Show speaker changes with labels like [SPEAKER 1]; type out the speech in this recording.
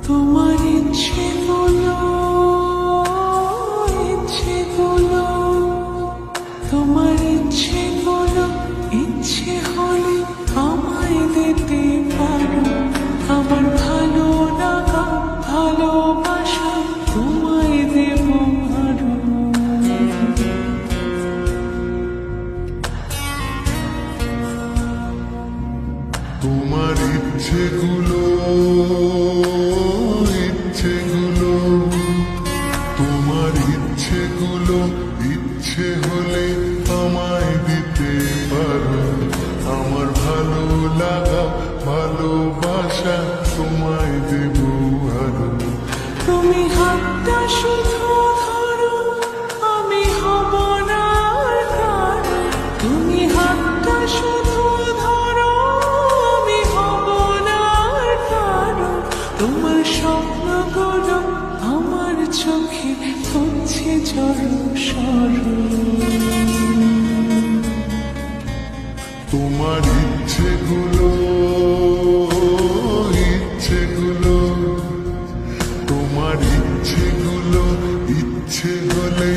[SPEAKER 1] তোমার ইচ্ছেগুলো, ইচ্ছেগুলো, তোমার ইচ্ছেগুলো, ইচ্ছে হলে আমায় দিতে পারো। আমার ভালো লাগা, ভালোবাসা তোমায় দেব আরো।
[SPEAKER 2] তোমার ইচ্ছেগুলো, ইচ্ছেগুলো, তোমার ইচ্ছেগুলো, ইচ্ছে হলে আমায় দিতে পারো। আমার ভালো লাগা, ভালোবাসা তোমায় দেব আরো।
[SPEAKER 1] তুমি হাতটা শুধু ধরো, আমি হব না আর কারো। তুমি হাতটা শুধু ধরো, আমি হব না আর কারো। তোমার স্বপ্নগুলো আমার চোখে পড়ছে জড়সড়।
[SPEAKER 2] তোমার ইচ্ছেগুলো, ইচ্ছেগুলো, তোমার ইচ্ছেগুলো, ইচ্ছে হলে